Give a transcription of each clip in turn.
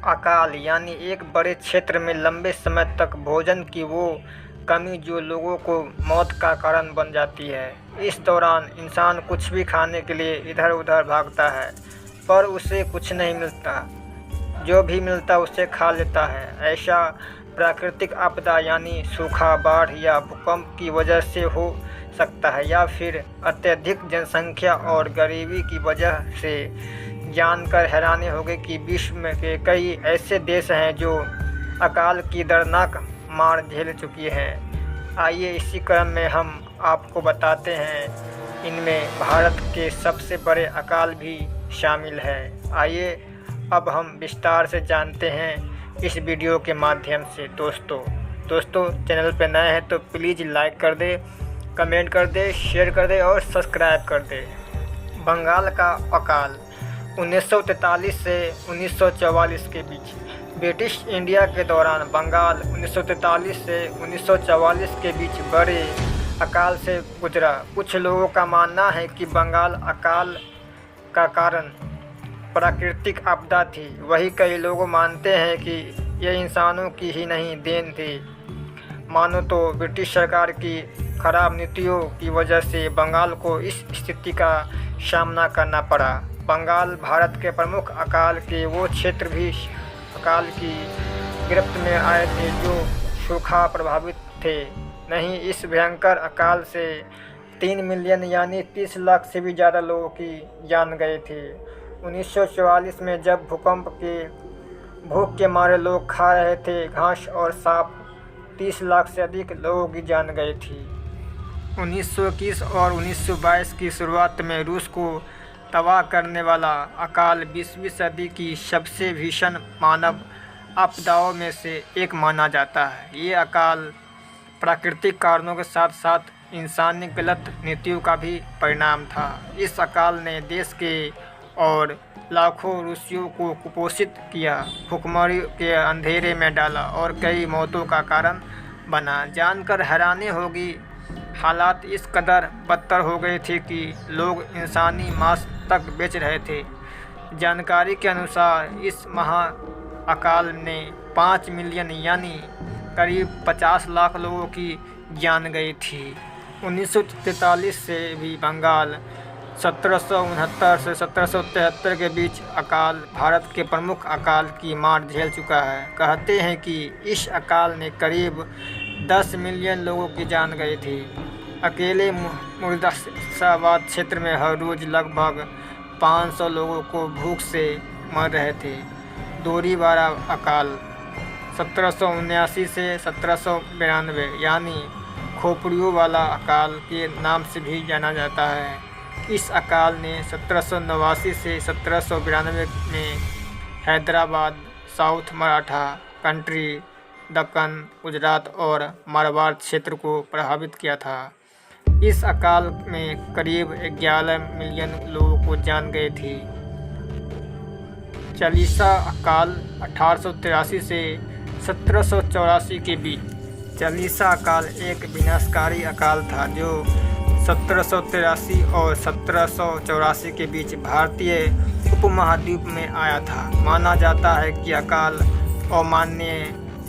अकाल यानी एक बड़े क्षेत्र में लंबे समय तक भोजन की वो कमी जो लोगों को मौत का कारण बन जाती है। इस दौरान इंसान कुछ भी खाने के लिए इधर-उधर भागता है, पर उसे कुछ नहीं मिलता। जो भी मिलता उसे खा लेता है। ऐसा प्राकृतिक आपदा यानी सूखा, बाढ़ या भूकंप की वजह से हो सकता है, या फिर अत्यधिक जनसंख्या और गरीबी की वजह से। जानकर हैरानी होगी कि विश्व में के कई ऐसे देश हैं जो अकाल की दर्दनाक मार झेल चुकी हैं। आइए इसी क्रम में हम आपको बताते हैं, इनमें भारत के सबसे बड़े अकाल भी शामिल है। आइए अब हम विस्तार से जानते हैं इस वीडियो के माध्यम से। दोस्तों चैनल पर नए हैं तो प्लीज़ लाइक कर दे, कमेंट कर दे, शेयर कर दे और सब्सक्राइब कर दे। बंगाल का अकाल 1943 से 1944 के बीच। ब्रिटिश इंडिया के दौरान बंगाल 1943 से 1944 के बीच बड़े अकाल से गुजरा। कुछ लोगों का मानना है कि बंगाल अकाल का कारण प्राकृतिक आपदा थी, वहीं कई लोग मानते हैं कि यह इंसानों की ही नहीं देन थी। मानो तो ब्रिटिश सरकार की खराब नीतियों की वजह से बंगाल को इस स्थिति का सामना करना पड़ा। बंगाल भारत के प्रमुख अकाल के वो क्षेत्र भी अकाल की गिरफ्त में आए थे जो सूखा प्रभावित थे। नहीं, इस भयंकर अकाल से 3 मिलियन यानी 30 लाख से भी ज़्यादा लोगों की जान गए थे। 1944 में जब भूख के मारे लोग खा रहे थे घास और सांप, 30 लाख से अधिक लोगों की जान गई थी। 1921 और 1922 की शुरुआत में रूस को तबाह करने वाला अकाल 20वीं सदी की सबसे भीषण मानव आपदाओं में से एक माना जाता है। ये अकाल प्राकृतिक कारणों के साथ साथ इंसानी गलत नीतियों का भी परिणाम था। इस अकाल ने देश के और लाखों रूसियों को कुपोषित किया, भुखमरी के अंधेरे में डाला और कई मौतों का कारण बना। जानकर हैरानी होगी, हालात इस कदर बदतर हो गए थे कि लोग इंसानी मांस तक बेच रहे थे। जानकारी के अनुसार इस महा अकाल ने 5 मिलियन यानी करीब 50 लाख लोगों की जान गई थी। 1943 से भी बंगाल 1769 से 1773 के बीच अकाल भारत के प्रमुख अकाल की मार झेल चुका है। कहते हैं कि इस अकाल ने करीब 10 मिलियन लोगों की जान गई थी। अकेले मुर्शिदाबाद क्षेत्र में हर रोज़ लगभग 500 लोगों को भूख से मर रहे थे। दोरीवारा अकाल 1779 से 1792 यानी खोपड़ियों वाला अकाल के नाम से भी जाना जाता है। इस अकाल ने 1789 से 1792 में हैदराबाद, साउथ मराठा कंट्री, दक्कन, गुजरात और मारवाड़ क्षेत्र को प्रभावित किया था। इस अकाल में करीब 11 मिलियन लोगों को जान गई थी। चालीसा अकाल 1883 से 1784 के बीच। चालीसा अकाल एक विनाशकारी अकाल था जो 1783 और 1784 के बीच भारतीय उपमहाद्वीप में आया था। माना जाता है कि अकाल अमान्य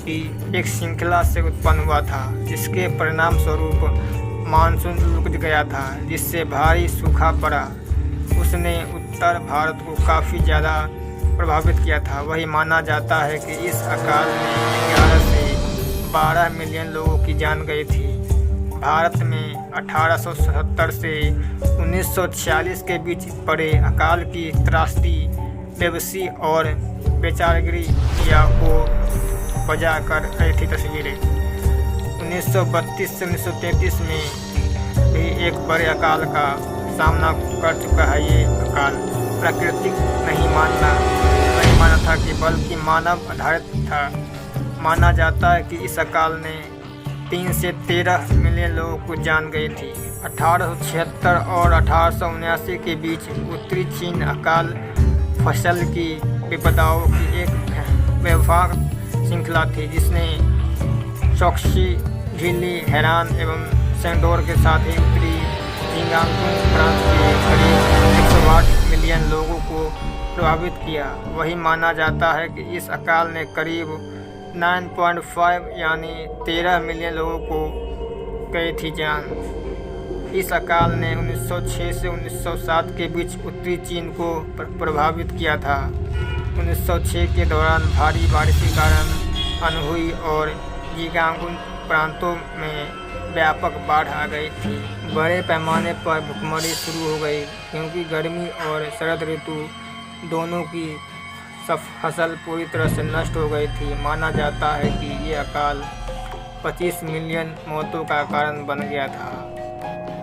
की एक श्रृंखला से उत्पन्न हुआ था, जिसके परिणाम स्वरूप मानसून रुक गया था, जिससे भारी सूखा पड़ा। उसने उत्तर भारत को काफ़ी ज़्यादा प्रभावित किया था। वही माना जाता है कि इस अकाल में 11 से 12 मिलियन लोगों की जान गई थी। भारत में 1870 से 1946 के बीच पड़े अकाल की त्रासदी, बेबसी और बेचारगिरी या को बजा कर रही थी तस्वीरें। 1932 से 1933 में भी एक बड़े अकाल का सामना कर चुका है। ये अकाल प्राकृतिक नहीं माना था कि बल्कि मानव आधारित था। माना जाता है कि इस अकाल ने 3 से 13 मिलियन लोगों को जान गई थी। 1876 और 1879 के बीच उत्तरी चीन अकाल फसल की विपदाओं की एक व्यापक श्रृंखला थी, जिसने चौकसी, झिल्ली, हैरान एवं सेंडोर के साथ ही उत्तरी जिंगांगसू प्रांत के करीब 108 मिलियन लोगों को प्रभावित किया। वही माना जाता है कि इस अकाल ने करीब 9.5 यानी 13 मिलियन लोगों को गई थी जान। इस अकाल ने 1906 से 1907 के बीच उत्तरी चीन को प्रभावित किया था। 1906 के दौरान भारी बारिश के कारण अनहुई और जिगांगुन प्रांतों में व्यापक बाढ़ आ गई थी। बड़े पैमाने पर भुखमरी शुरू हो गई क्योंकि गर्मी और शरद ऋतु दोनों की फसल पूरी तरह से नष्ट हो गई थी। माना जाता है कि ये अकाल 25 मिलियन मौतों का कारण बन गया था।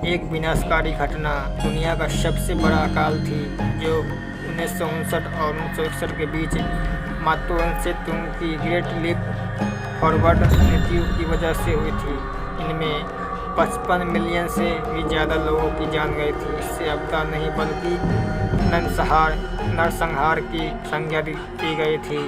एक विनाशकारी घटना दुनिया का सबसे बड़ा अकाल थी जो 1959 और 1961 के बीच मातोवन से तुंग की ग्रेट लीप फॉरवर्ड नीति की वजह से हुई थी। इनमें 55 मिलियन से भी ज़्यादा लोगों की जान गई थी। इससे आपदा नहीं बल्कि नरसंहार की संज्ञा की गई थी।